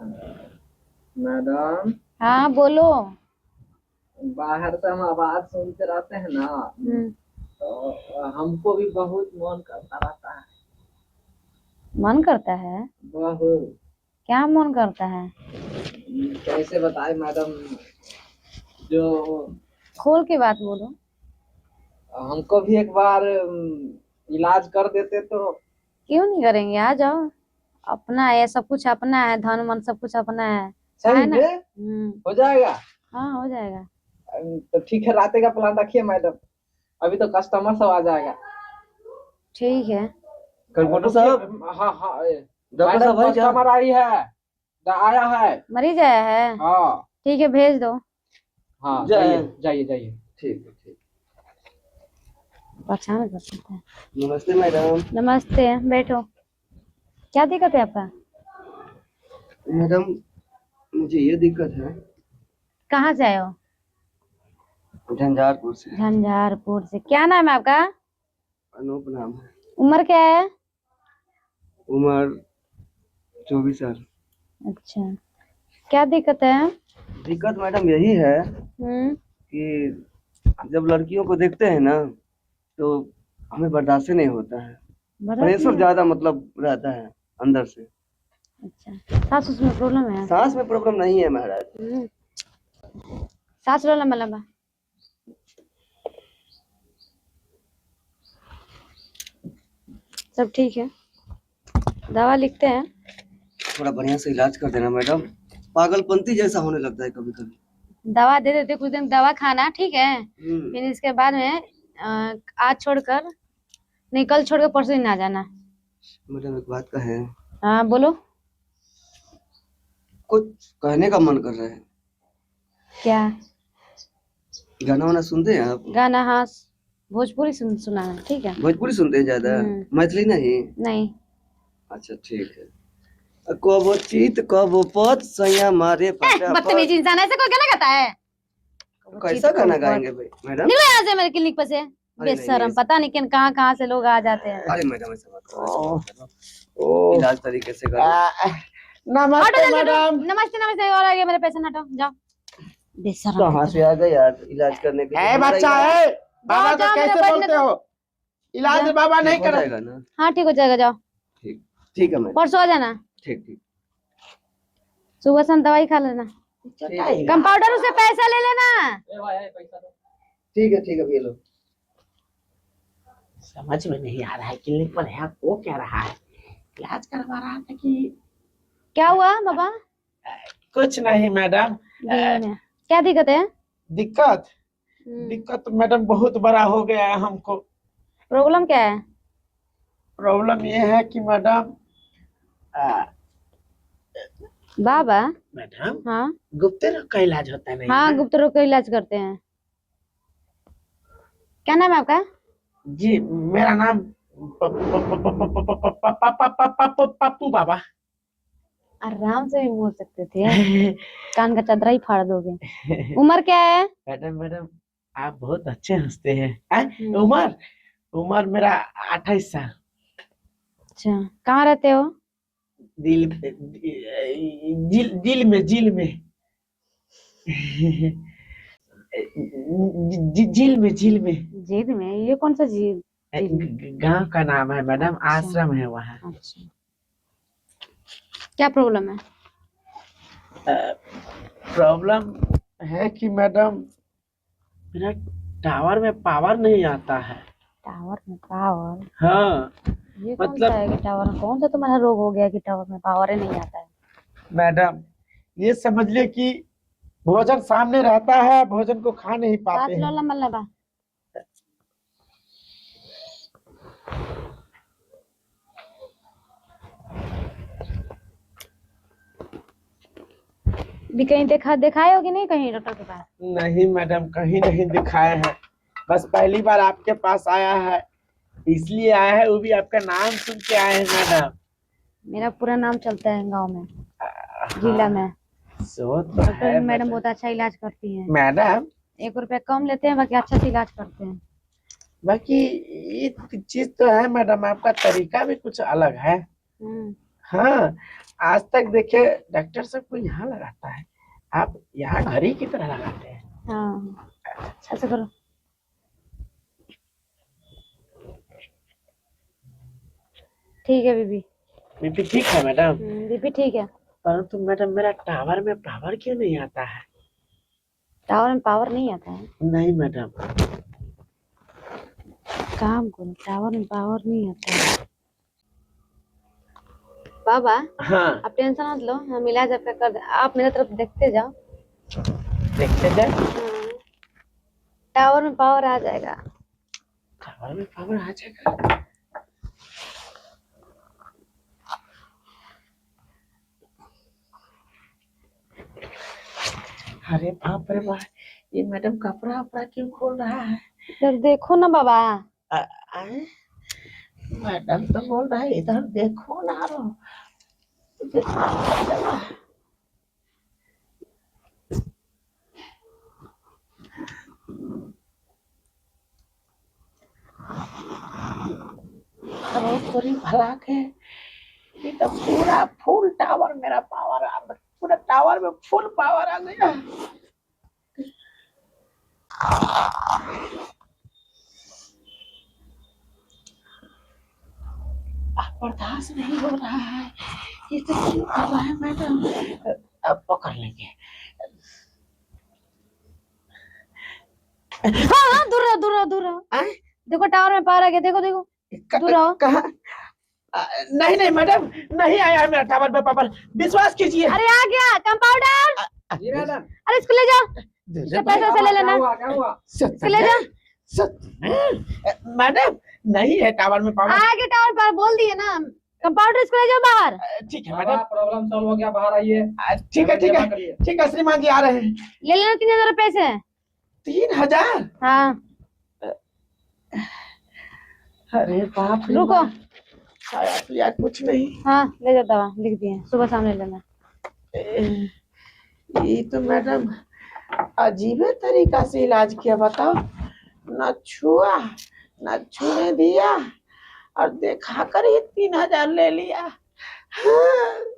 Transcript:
Madam. हाँ बोलो। बाहर से हम आवाज सुनते रहते हैं ना, तो हमको भी बहुत मन करता रहता है। मन करता है? बहुत। क्या मन करता है? कैसे बताए मैडम, जो खोल के बात बोलो। हमको भी एक बार इलाज कर देते तो। क्यों नहीं करेंगे, आ जाओ। अपना है, सब कुछ अपना है, धन मन सब कुछ अपना है। सही है ना? में हो जाएगा। हाँ हो जाएगा। तो ठीक है, रात का प्लान रखिए मैडम, अभी तो कस्टमर सब आ जाएगा। ठीक है। डॉक्टर साहब। हाँ हाँ डॉक्टर साहब कस्टमर आई है, आया है। मरीज आया है? हाँ ठीक है, भेज दो। हाँ जाइए जाइए जाइए। ठीक है ठीक। परेशान कर सकते हैं। नमस्ते मैडम। नमस्ते, बैठो। क्या दिक्कत है आपका? मैडम मुझे ये दिक्कत है। कहाँ से आए हो? झंझारपुर से। झंझारपुर से। क्या नाम है आपका? अनूप नाम है। उम्र क्या है? उम्र 24 साल। अच्छा, क्या दिक्कत है? दिक्कत मैडम यही है हम्म। कि जब लड़कियों को देखते हैं ना, तो हमें बर्दाश्त नहीं होता है। बर्दाश्त प्रेशर नहीं? ज्यादा मतलब रहता है अंदर से। अच्छा, सांस उसमें प्रॉब्लम है? सांस में प्रॉब्लम नहीं है महाराज। सांस लो लंबा लंबा। सब ठीक है, दवा लिखते हैं। थोड़ा बढ़िया से इलाज कर देना मैडम, पागलपंती जैसा होने लगता है कभी कभी। दवा दे देते, कुछ दिन दवा खाना, ठीक है? फिर इसके बाद में आज छोड़कर, नहीं कल छोड़कर परसों दिन आ जाना। मैडम एक बात कहें। हाँ बोलो। कुछ कहने का मन कर रहा है। क्या? गाना वाना सुनते हैं आप? गाना? हाँ, भोजपुरी सुनाना, ठीक है। भोजपुरी सुनते हैं ज्यादा, मैथिली नहीं? नहीं। अच्छा ठीक है। कबो चित कबो पद सैया मारे बदतमीज इंसान, ऐसे कोई गाना गाता है? कैसा गाना गाएंगे भाई मैडम? निकलो यहाँ से मेरे क्लिनिक पर से। नहीं, बेशरम, पता नहीं किन कहाँ कहाँ से लोग आ जाते हैं। अरे मैडम ऐसा मत करो, इलाज तरीके से करो। नमस्ते मैडम। नमस्ते नमस्ते, और आगे मेरे पैसे हटाओ, जाओ। बेशरम कहाँ से आ गए यार इलाज करने के लिए? बच्चा है, बाबा को कैसे बोलते हो? इलाज बाबा नहीं हो जाएगा ना? हाँ ठीक हो जाएगा, जाओ। ठीक ठीक है मैडम, परसों आ जाना। ठीक ठीक। सुबह शाम दवाई खा लेना, कंपाउंडर से पैसा ले लेना। ठीक है ये लो। समझ में नहीं आ रहा है, क्लिनिक पर है वो क्या रहा है, इलाज करवा रहा था कि क्या हुआ बाबा? कुछ नहीं मैडम। क्या दिक्कत है? दिक्कत मैडम बहुत बड़ा हो गया है हमको। प्रॉब्लम क्या है? प्रॉब्लम ये है कि मैडम बाबा। मैडम हाँ गुप्त रोग का इलाज होता है नहीं? हाँ, गुप्त रोग का इलाज करते हैं। क्या नाम है आपका? जी मेरा नाम पप्पू बाबा। आराम से भी बोल सकते थे, कान का चदरा ही फाड़ दोगे। उम्र क्या है? मैडम आप बहुत अच्छे हंसते हैं। उम्र मेरा 28 साल। अच्छा, कहाँ रहते हो? दिल जिल में झील में। झील में? ये कौन सा झील? गांव का नाम है मैडम, आश्रम है वहाँ। अच्छा, क्या प्रॉब्लम है? प्रॉब्लम है कि मैडम मेरा टावर में पावर नहीं आता है। टावर में पावर? हाँ ये कौन सा है कि टावर में, कौन सा तुम्हारा रोग हो गया कि टावर में पावर ही नहीं आता है? मैडम ये समझ ले कि भोजन सामने रहता है, भोजन को खा नहीं पाते हैं। लंबा लंबा। भी कहीं दिखाए हो कि नहीं कहीं डॉक्टर के पास? नहीं मैडम कहीं नहीं दिखाए हैं, बस पहली बार आपके पास आया है, इसलिए आया है, वो भी आपका नाम सुन के आए हैं मैडम। मेरा पूरा नाम चलता है गांव में, जिला में। डॉक्टर मैडम बहुत अच्छा इलाज करती हैं मैडम। 1 रुपया कम लेते हैं, बाकी अच्छा से इलाज करते हैं। बाकी एक चीज तो है मैडम, आपका तरीका भी कुछ अलग है। हाँ आज तक देखे डॉक्टर सबको यहाँ लगाता है, आप यहाँ घड़ी की तरह लगाते हैं। हाँ ऐसा करो। ठीक है बीबी। बीपी ठीक है मैडम? बीबी ठीक है। परंतु मैडम मेरा टावर में पावर क्यों नहीं आता है? टावर में पावर नहीं आता है? नहीं मैडम। काम करो, टावर में पावर नहीं आता है। बाबा हाँ आप टेंशन मत लो, हम इलाज आपका कर दे, आप मेरे तरफ देखते जाओ। देखते जाए। टावर में पावर आ जाएगा। टावर में पावर आ जाएगा? अरे बाप रे बाप, ये मैडम कपड़ा वपड़ा क्यों खोल रहा है? इधर देखो ना बाबा। मैडम तो बोल रहा है इधर देखो ना। थोड़ी भला के ये तो पूरा फुल टावर मेरा पावर आ, पूरा टावर में फुल पावर आ गया। बर्दाश्त नहीं हो रहा है, ये तो क्यों कर रहा है मैडम? अब पकड़ लेंगे। हाँ दूर रहो, दूर रहो, दूर रहो। देखो टावर में पावर आ गया, देखो देखो। दूर रहो। कहाँ? नहीं नहीं मैडम, नहीं आया है मेरा टावर पे पावर, विश्वास कीजिए। अरे आ गया कंपाउंडर। जी मैडम। अरे इसको ले जाओ, पैसा से ले लेना। क्या हुआ? इसको ले जाओ। मैडम नहीं है टावर में पावर। आ गया टावर पर, बोल दिए ना। कंपाउंडर इसको ले जाओ बाहर। ठीक है मैडम, प्रॉब्लम सॉल्व हो गया, बाहर आइए। ठीक है ठीक है ठीक है, श्रीमान जी आ रहे हैं। ले लेना 3000 रुपए से। 3000? हाँ अरे बाप रे, रुको। खाया पिया कुछ नहीं। हाँ ले जाओ, दवा लिख दिए, सुबह शाम ले लेना। ये तो मैडम अजीबे तरीका से इलाज किया, बताओ। न छुआ न छूने दिया और देखा कर ही 3000 ले लिया। हाँ।